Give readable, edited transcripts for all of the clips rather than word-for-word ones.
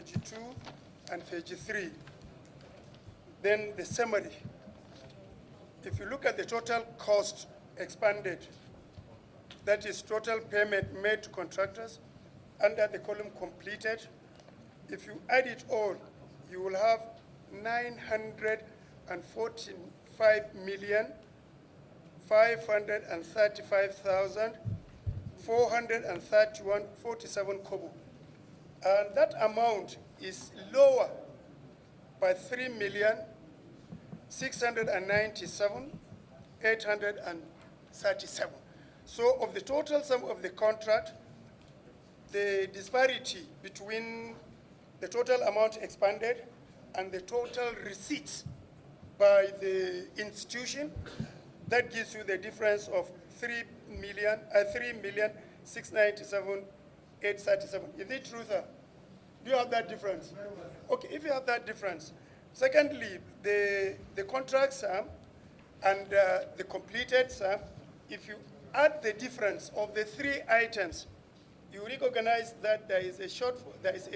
page 2 and page 3. Then the summary. If you look at the total cost expanded, that is total payment made to contractors, under the column completed, if you add it all, you will have 945,535,431.47 kobo. And that amount is lower by 3,697,837. So of the total sum of the contract, the disparity between the total amount expanded and the total receipts by the institution, that gives you the difference of 3,697,837. Is it true, sir? Do you have that difference? Okay, if you have that difference. Secondly, the contract sum and the completed sum, if you add the difference of the three items, you recognize that there is a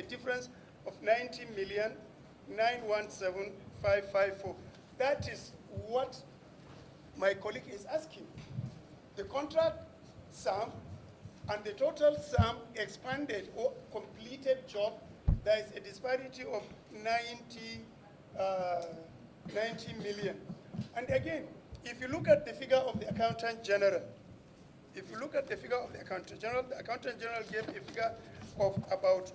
difference of 90,917,554. That is what my colleague is asking. The contract sum and the total sum expanded or completed job, there is a disparity of 90 million. And again, if you look at the figure of the Accountant General, gave a figure of about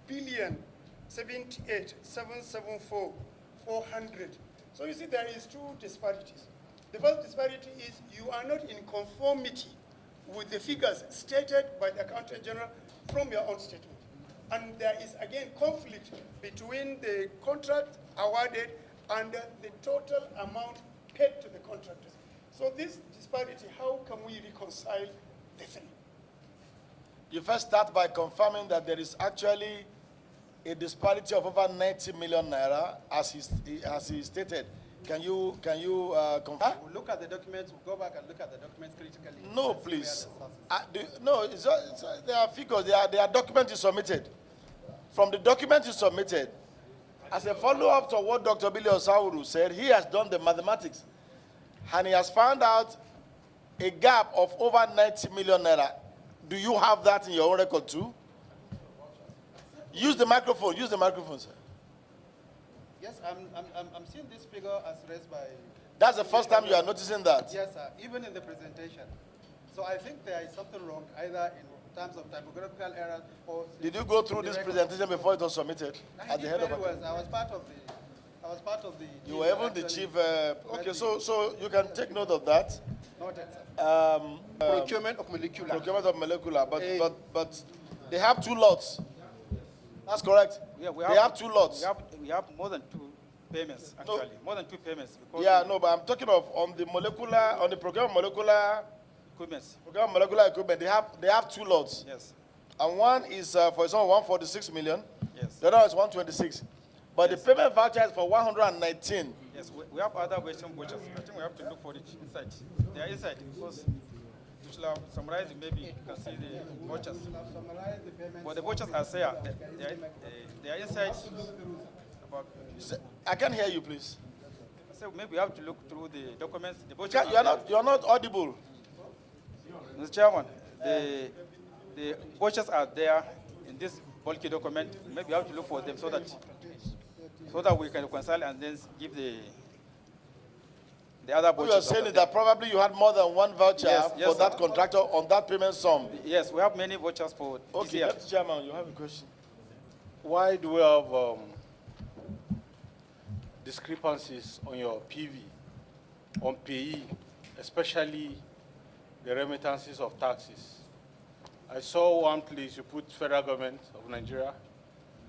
1,078,774,400. So you see there is two disparities. The first disparity is you are not in conformity with the figures stated by the Accountant General from your own statement. And there is again conflict between the contract awarded and the total amount paid to the contractors. So this disparity, how can we reconcile the three? You first start by confirming that there is actually a disparity of over 90 million naira, as he stated. Can you confirm? We'll look at the documents. We'll go back and look at the documents critically. No, please. There are figures. There are documents you submitted. From the document you submitted, as a follow-up to what Dr. Billy Osauru said, he has done the mathematics, and he has found out a gap of over 90 million naira. Do you have that in your own record too? Use the microphone, sir. Yes, I'm seeing this figure as raised by... That's the first time you are noticing that? Yes, sir, even in the presentation. So I think there is something wrong, either in terms of typographical errors or... Did you go through this presentation before it was submitted? At the head of I was part of the... You were even the chief... okay, so you can take note of that. Noted, sir. Procurement of molecular. But they have two lots. That's correct. Yeah, they have two lots. We have more than two payments, actually. No. More than two payments. Yeah, no, but I'm talking of on the program molecular equipment. They have two lots. Yes. And one is, for example, 146 million. Yes. The other is 126. But yes. The payment voucher is for 119. Yes, we have other version vouchers. I think we have to look for it inside. They are inside because we should have summarized it. Maybe you can see the vouchers. But the vouchers are there. They are inside. I can't hear you, please. So maybe we have to look through the documents. The vouchers you're not audible. Mr. Chairman, the vouchers are there in this bulky document. Maybe we have to look for them so that we can reconcile and then give the other vouchers. You are saying that probably you had more than one voucher for that contractor on that payment sum. Yes, we have many vouchers for this year. Mr. Chairman, you have a question. Why do we have discrepancies on your PV, on PE, especially the remittances of taxes? I saw one place you put federal government of Nigeria,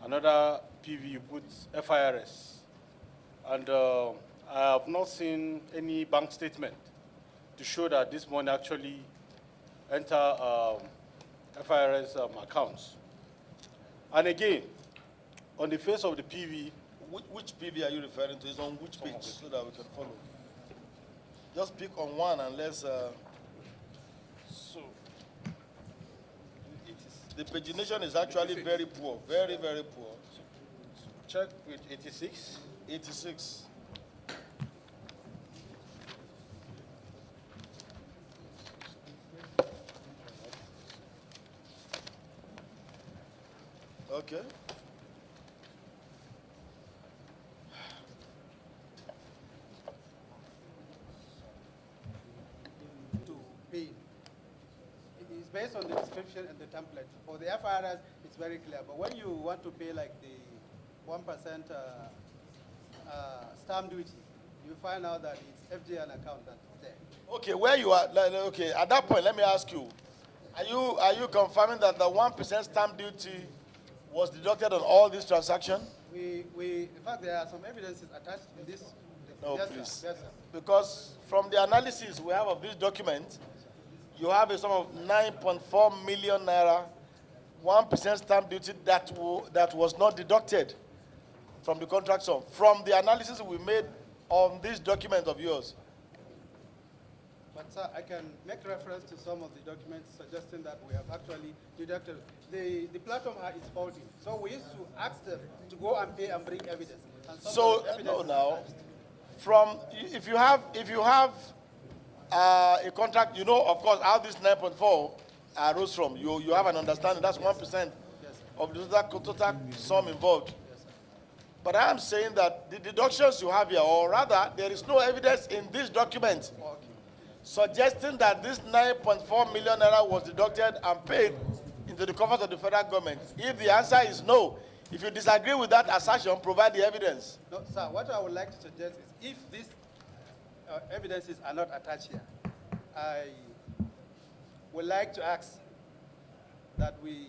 another PV you put FIRS, and I have not seen any bank statement to show that this money actually enter FIRS accounts. And again, on the face of the PV, which PV are you referring to? It's on which page so that we can follow? Just pick on one and let's. So the pagination is actually very poor, very, very poor. Check with 86. 86. Okay. To pay. It is based on the description and the template. For the FIRS, it's very clear. But when you want to pay like the 1% stamp duty, you find out that it's FGN account that's there. Okay, where you are, okay, at that point, let me ask you, are you confirming that the 1% stamp duty was deducted on all these transactions? In fact, there are some evidences attached in this. No, Yes, please. sir. Yes, sir. Because from the analysis we have of this document, you have a sum of 9.4 million naira, 1% stamp duty that was not deducted from the contract sum. From the analysis we made on this document of yours. But sir, I can make reference to some of the documents suggesting that we have actually deducted. The platform is faulty. So we used to ask them to go and pay and bring evidence. And some So of the evidence no, is now, attached. if you have a contract, you know, of course, how this 9.4 arose from. You have an understanding. That's 1% of the total sum involved. But I am saying that the deductions you have here, or rather, there is no evidence in this document suggesting that this 9.4 million naira was deducted and paid into the coffers of the federal government. If the answer is no, if you disagree with that assertion, provide the evidence. No, sir, what I would like to suggest is if these evidences are not attached here, I would like to ask that we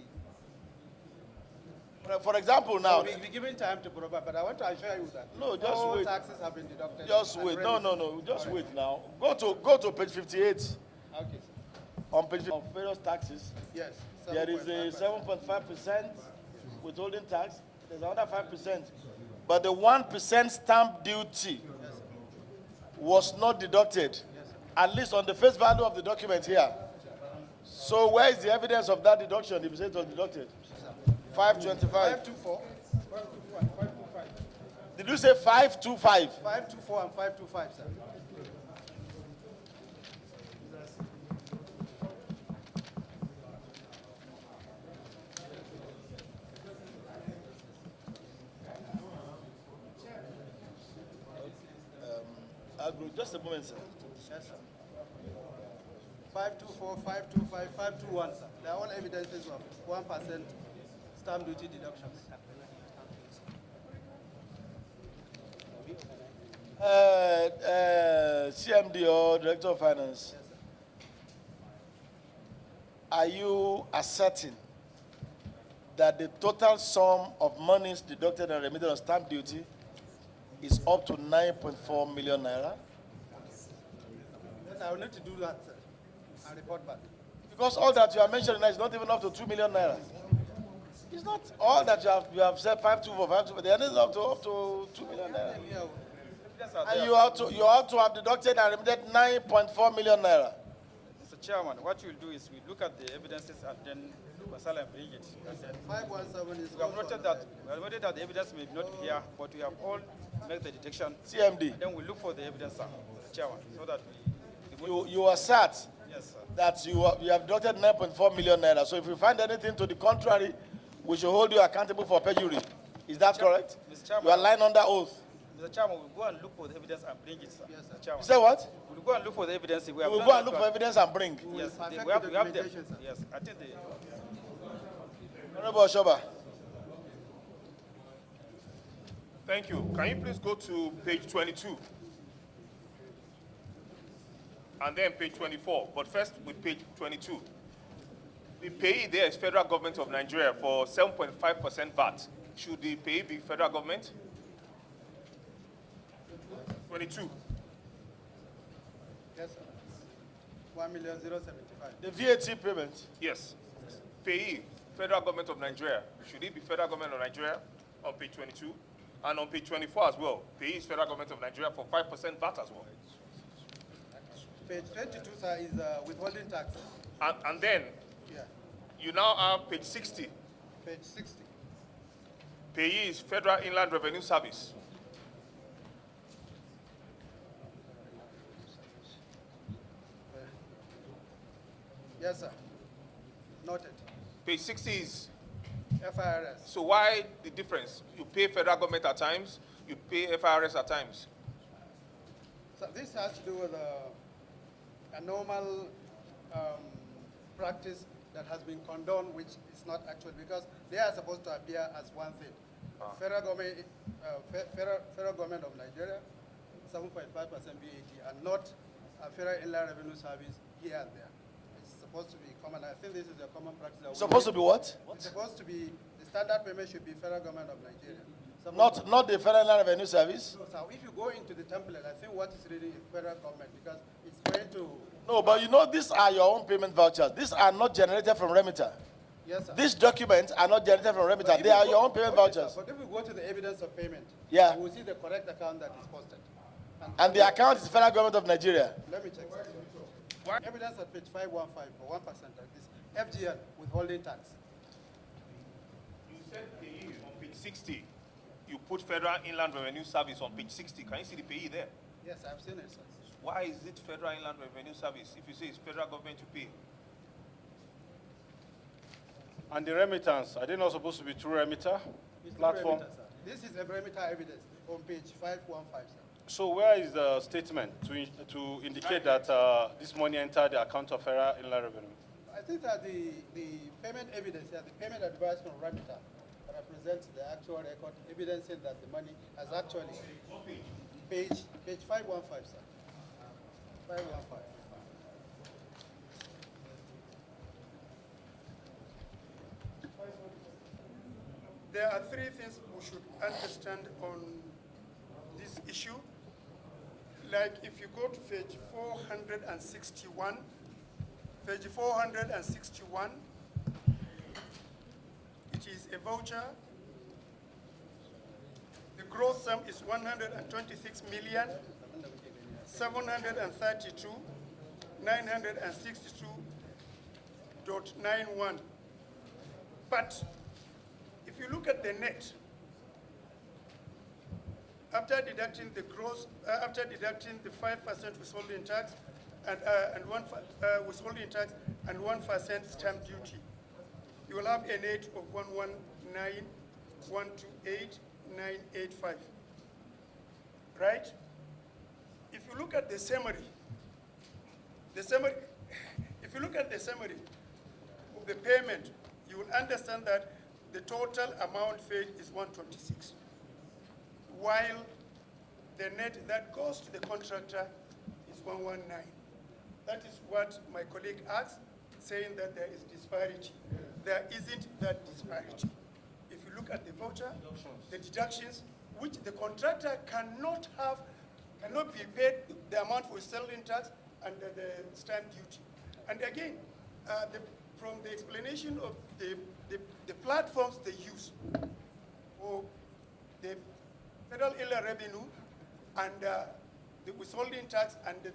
For example, now, we'll be given time to provide, but I want to assure you that No, just all wait. taxes have been deducted. just and wait. ready. No, just wait now. Go to page 58. Okay, sir. On page 58 of various taxes, Yes. there is a 7.5%. 7.5% withholding tax. There's another 5%. But the 1% stamp duty was not deducted, at least on the face value of the document here. So where is the evidence of that deduction if you say it was deducted? 525. 524. Did you say 525? 524 and 525, sir. Just a moment, sir. Yes, sir. 524, 525, 521, sir. They are all evidences of 1% stamp duty deductions. CMD or Director of Finance, Yes, sir. are you asserting that the total sum of monies deducted and remitted on stamp duty is up to 9.4 million naira? Yes, I will need to do that, sir, and report back. Because all that you are mentioning now is not even up to 2 million naira. It's not all that you have said 524, 524. They are not up to 2 million naira. Yeah, Evidence are And there. you ought to have deducted and remitted 9.4 million naira. Mr. Chairman, what you'll do is we look at the evidences and then Masala and bring it. And then 517 is we have also noted that the evidence may not be here, but we have all made the detection. CMD, Then we look for the evidence, sir, Mr. Chairman, so that you assert yes, sir. that you have deducted 9.4 million naira. So if you find anything to the contrary, we should hold you accountable for perjury. Is that correct? Mr. Chairman, You are lying under oath. Mr. Chairman, we'll go and look for the evidence and bring it, sir. Yes, sir. Mr. Chairman. You say what? We'll go and look for the evidence. We We have will done go and that look for one. evidence and bring. Yes, perfect we have them. documentation, sir. Yes, I think they. Honorable Oshoba. Thank you. Can you please go to page 22? And then page 24, but first with page 22. The payee there is federal government of Nigeria for 7.5% VAT. Should the payee be federal government? 22. Yes, sir. 1,075,000. The VAT payment. Yes. Payee, federal government of Nigeria. Should it be federal government of Nigeria on page 22? And on page 24 as well. Payee is federal government of Nigeria for 5% VAT as well. Page 22, sir, is withholding tax. And then Yeah. you now have page 60. Page 60. Payee is Federal Inland Revenue Service. Yes, sir. Noted. Page 60 is. FIRS. So why the difference? You pay federal government at times, you pay FIRS at times. So this has to do with a normal practice that has been condoned, which is not actual, because they are supposed to appear as one thing. Federal government of Nigeria, 7.5% VAT, and not Federal Inland Revenue Service here and there. It's supposed to be common. I think this is a common practice. It's supposed to be what? It's supposed to be, the standard payment should be Federal government of Nigeria. Not the Federal Inland Revenue Service? So if you go into the template, I think what is reading is federal government, because it's going to. No, but you know, these are your own payment vouchers. These are not generated from remitter. Yes, sir. These documents are not generated from remitter. But They if are you your go- own payment okay, sir, vouchers. But if we go to the evidence of payment, Yeah. we will see the correct account that is posted. And the account is Federal Government of Nigeria. Let me check. Evidence at page 515 for 1% like this. FGN, withholding tax. You said payee on page 60. You put Federal Inland Revenue Service on page 60. Can you see the payee there? Yes, I've seen it, sir. Why is it Federal Inland Revenue Service if you say it's federal government to pay? And the remittance, are they not supposed to be through remitter It's platform? remitter, sir. This is a remitter evidence on page 515, sir. So where is the statement to indicate that this money entered the account of Federal Inland Revenue? I think that the payment evidence, the payment advice from remitter represents the actual record, evidencing that the money has actually. Page 515, sir. 515. There are three things we should understand on this issue. Like if you go to page 461, it is a voucher. The gross sum is 126,732,962.91. But if you look at the net, after deducting the gross, after deducting the 5% withholding tax and withholding tax and 1% stamp duty, you will have a net of 119,128,985. Right? If you look at the summary, if you look at the summary of the payment, you will understand that the total amount paid is 126, while the net that goes to the contractor is 119. That is what my colleague asked, saying that there is disparity. There isn't that disparity. If you look at the voucher, the deductions, which the contractor cannot be paid the amount for selling tax and the stamp duty. And again, from the explanation of the platforms they use for the Federal Inland Revenue and the withholding tax and the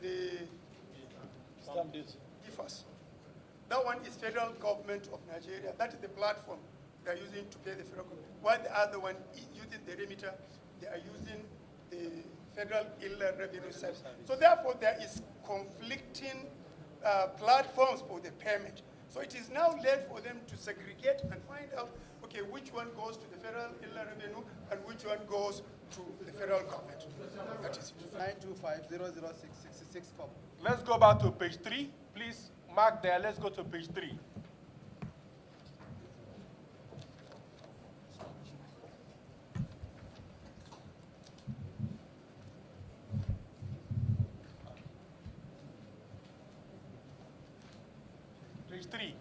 Stamp duty. DFAS. That one is Federal Government of Nigeria. That is the platform they are using to pay the federal government. While the other one is using the remitter, they are using the Federal Inland Revenue Service. So therefore, there is conflicting platforms for the payment. So it is now left for them to segregate and find out, okay, which one goes to the Federal Inland Revenue and which one goes to the federal government. That is it. 925-006-66. Let's go back to page 3. Please mark there. Let's go to page 3. Page 3.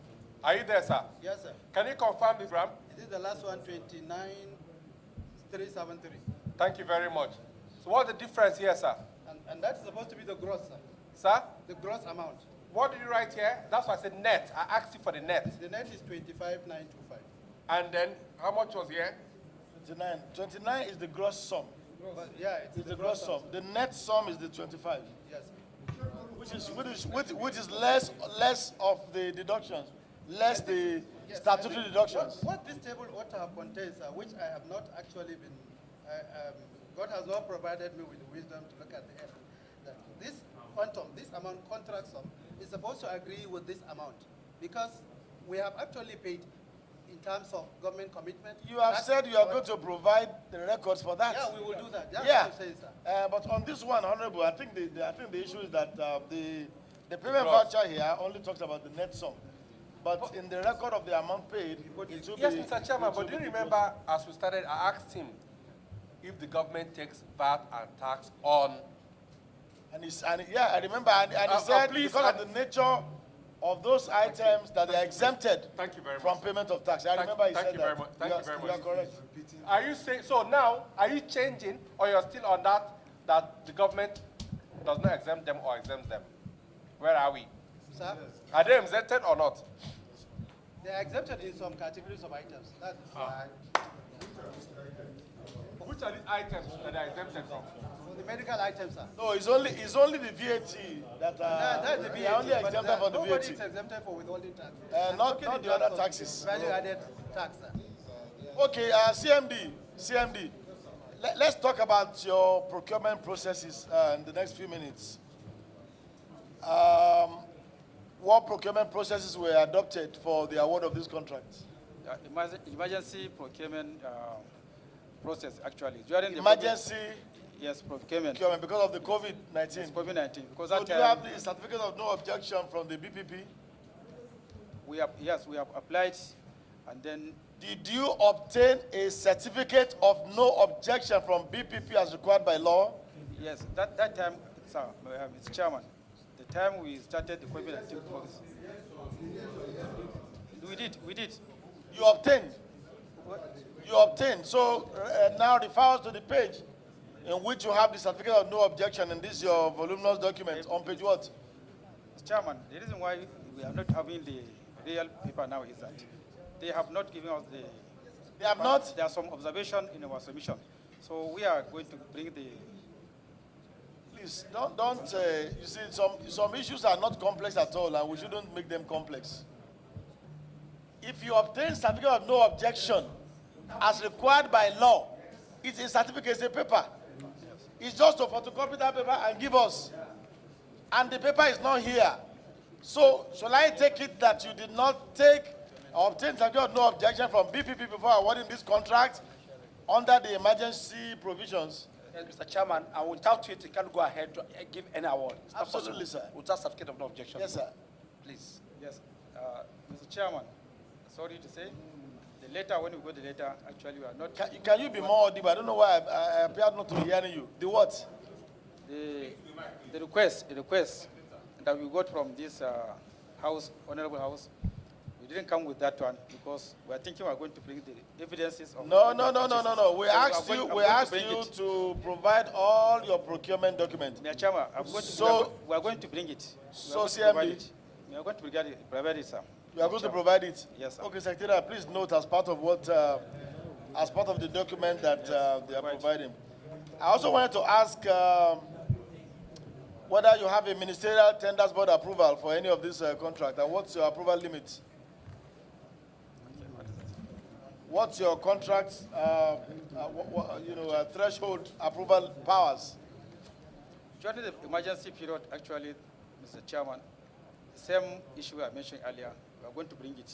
Are you there, sir? Yes, sir. Can you confirm this, Ram? This is the last one, 29,373. Thank you very much. So what's the difference here, sir? And that's supposed to be the gross, sir. Sir? The gross amount. What did you write here? That's why I said net. I asked you for the net. The net is 25,925. And then how much was here? 29. 29 is the gross sum. But yeah, It's the gross sum. The net sum is the 25, Yes. which is less of the deductions, less the Yes, statutory deductions. What this table ought to have contains, which I have not actually been, God has not provided me with the wisdom to look at the end, that this quantum, this amount contract sum, is supposed to agree with this amount, because we have actually paid in terms of government commitment. You have said you are going to provide the records for that. Yeah, we will do that. That's Yeah. what I'm saying, sir. But on this one, Honorable, I think the issue is that the payment voucher here only talks about the net sum. But in the record of the amount paid, it will Yes, be... Mr. Chairman, but do you remember as we started, I asked him if the government takes VAT and tax on... Yeah, I remember, and he said please, because of the nature of those items that they are exempted Thank you very from much. payment of tax. I remember he thank said you very that. much. Thank you very You are much. correct. Are you saying, so now, are you changing or you're still on that the government does not exempt them or exempts them? Where are we? Sir, Are they exempted or not? they are exempted in some categories of items. That's Which are these items that are exempted from? the medical items, sir. No, it's only the VAT that That's the they are only VAT, but exempted for the nobody is VAT. exempted for withholding tax. Not Talking in the terms other of taxes. Value-added tax, sir. Okay, CMD. Let's talk about your procurement processes in the next few minutes. What procurement processes were adopted for the award of this contract? Emergency procurement process, actually. During the Emergency yes, procurement. procurement because of the COVID-19. COVID-19. Because So that do you time have the certificate of no objection from the BPP? we have applied, and then Did you obtain a certificate of no objection from BPP as required by law? yes, that time, sir, Mr. Chairman, the time we started the COVID-19 process, we did. You obtained. You obtained. So now refer us to the page in which you have the certificate of no objection, and this is your voluminous document on page what? Mr. Chairman, the reason why we are not having the real paper now is that they have not given us the... They have not? There are some observation in our submission. So we are going to bring the... Please, don't you see, some issues are not complex at all, and we shouldn't make them complex. If you obtain certificate of no objection as required by law, it's a certificate, it's a paper. It's just to photocopy that paper and give us. And the paper is not here. So, shall I take it that you did not take or obtain certificate of no objection from BPP before awarding this contract under the emergency provisions? Yes, Mr. Chairman, and without it, you can't go ahead to give any award. It's not Absolutely, possible. sir. Without certificate of no objection. Yes, sir. Please. Yes, Mr. Chairman, sorry to say, the letter, when we got the letter, actually we are not... Can you be more audible? I don't know why I appeared not to be hearing you. The what? The request that we got from this house, honorable house, we didn't come with that one because we are thinking we are going to bring the evidences of... No. We So asked I'm you going to bring it. to provide all your procurement documents. Mr. Chairman, we are going to bring it. So, We are going to provide CMD? it. We are going to provide it, sir. You are going to provide it? Yes, sir. Okay, Secretary, please note as part of what, as part of the document that they are providing. I also wanted to ask whether you have a ministerial tenders board approval for any of this contract, and what's your approval limit? What's your contract, threshold approval powers? During the emergency period, actually, Mr. Chairman, the same issue I mentioned earlier, we are going to bring it.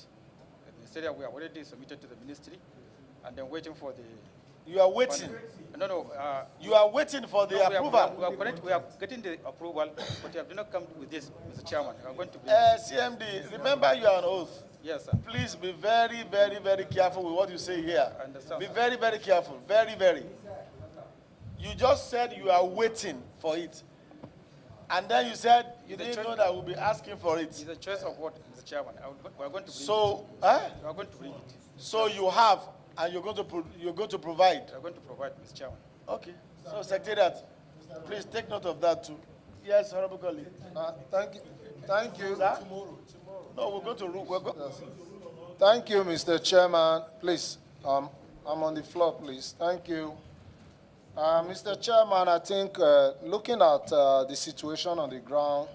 The ministerial, we are already submitted to the ministry, and then waiting for the... You are waiting? No. You are waiting for the approval? We are getting the approval, but you have not come with this, Mr. Chairman. We are going to bring CMD, remember you are on oath. Yes, sir. Please be very, very, very careful with what you say here. I understand, Be sir. very, very careful. Very, very. You just said you are waiting for it. And then you said you didn't know that we'll be asking for it. It's a choice of what, Mr. Chairman? We are going to bring So, it. We are going to bring it. So you have, and you're going to provide. We are going to provide, Mr. Chairman. Okay. So, Secretariat, please take note of that too. Yes, Honorable colleague. Thank you. Sir? No, we're going to. Thank you, Mr. Chairman. Please, I'm on the floor, please. Thank you. Mr. Chairman, I think looking at the situation on the ground,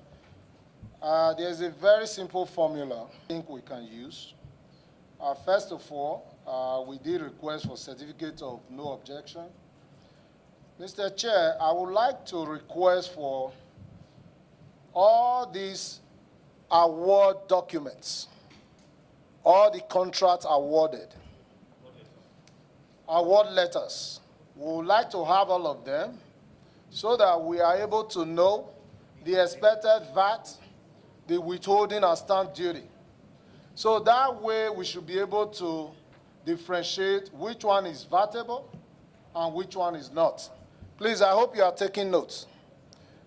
there's a very simple formula I think we can use. First of all, we did request for certificate of no objection. Mr. Chair, I would like to request for all these award documents, all the contracts awarded, award letters. We would like to have all of them so that we are able to know the expected VAT, the withholding and stamp duty. So that way we should be able to differentiate which one is vatable and which one is not. Please, I hope you are taking notes.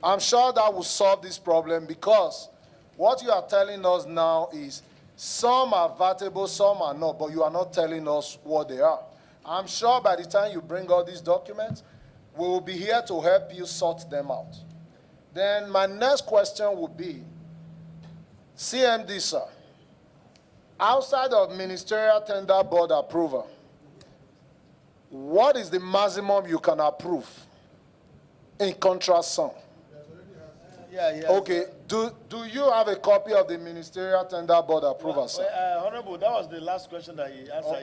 I'm sure that will solve this problem because what you are telling us now is some are vatable, some are not, but you are not telling us what they are. I'm sure by the time you bring all these documents, we will be here to help you sort them out. Then my next question would be, CMD, sir, outside of Ministerial Tender Board approval, what is the maximum you can approve in contract sum? Yeah. Okay, do you have a copy of the Ministerial Tender Board approval, sir? Honorable, that was the last question that he answered. Oh.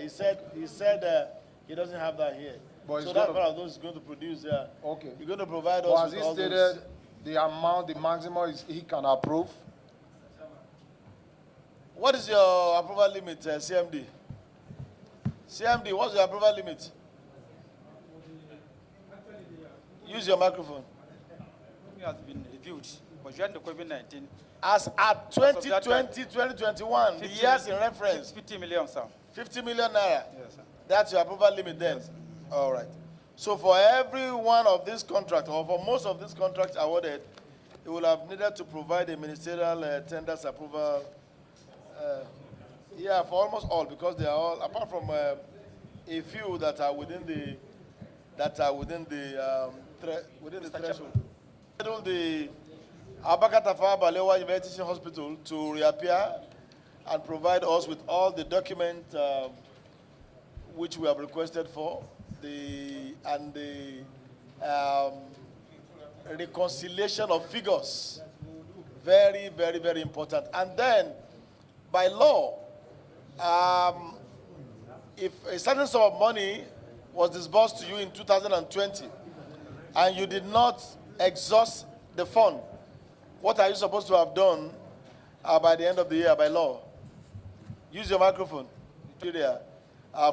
He said he doesn't have that here. But So that's what I was going to produce. Okay. You're going to provide us But has with he all stated those. the amount, the maximum he can approve? What is your approval limit, CMD? CMD, what's your approval limit? Use your microphone. It has been reviewed, but during the COVID-19, As at 2020, 2021, the years in reference, 50 million, sir. 50 million naira. Yes, sir. That's your approval limit then? Yes, sir. All right. So for every one of these contracts, or for most of these contracts awarded, you will have needed to provide a ministerial tenders approval. Yeah, for almost all, because they are all, apart from a few that are within the threshold. The Abaka Tafawa Balewa University Teaching Hospital to reappear and provide us with all the documents which we have requested for, and the reconciliation of figures. Very, very, very important. And then, by law, if a certain sum of money was disbursed to you in 2020 and you did not exhaust the fund, what are you supposed to have done by the end of the year by law? Use your microphone.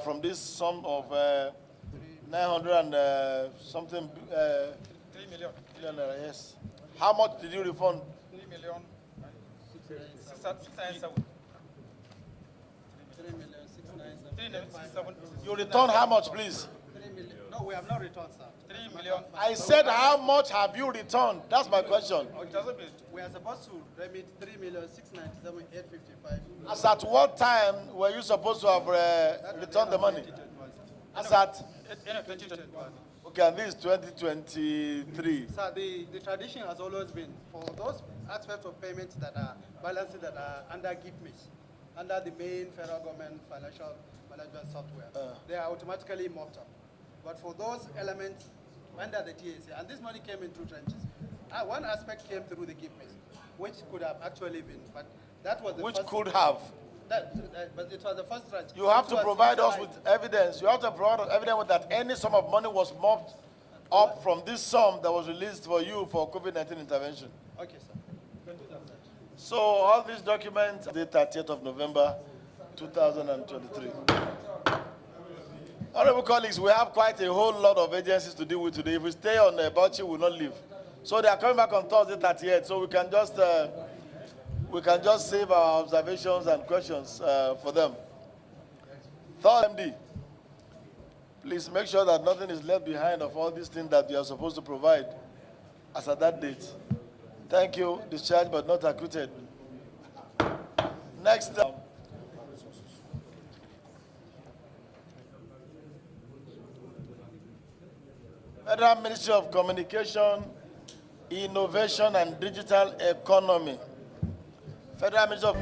From this sum of 900 and something 3 million. Yes. How much did you refund? 3 million. 697. 3,697. You returned how much, please? 3 million. No, we have not returned, sir. 3 million. I said how much have you returned? That's my question. Oh, it doesn't mean. We are supposed to remit 3,697,855. As at what time were you supposed to have returned the money? As at? 2021. Okay, and this is 2023. Sir, the tradition has always been for those aspects of payments that are balances that are under GIPMIS, under the main federal government financial management software, they are automatically mopped up. But for those elements under the TSA, and this money came in through trenches, one aspect came through the GIPMIS, which could have actually been, but that was the Which first, could have. but it was the first tranche. You have which to was provide us utilized. with evidence. You have to provide us evidence that any sum of money was mopped up from this sum that was released for you for COVID-19 intervention. Okay, sir. Can do that, sir. So all these documents, the 30th of November, 2023. Honorable colleagues, we have quite a whole lot of agencies to deal with today. If we stay on Bauchi, we will not leave. So they are coming back on Thursday 30th, so we can just save our observations and questions for them. Third MD, please make sure that nothing is left behind of all these things that you are supposed to provide as at that date. Thank you. Discharged but not acquitted. Next. Federal Ministry of Communication, Innovation and Digital Economy. Federal Ministry of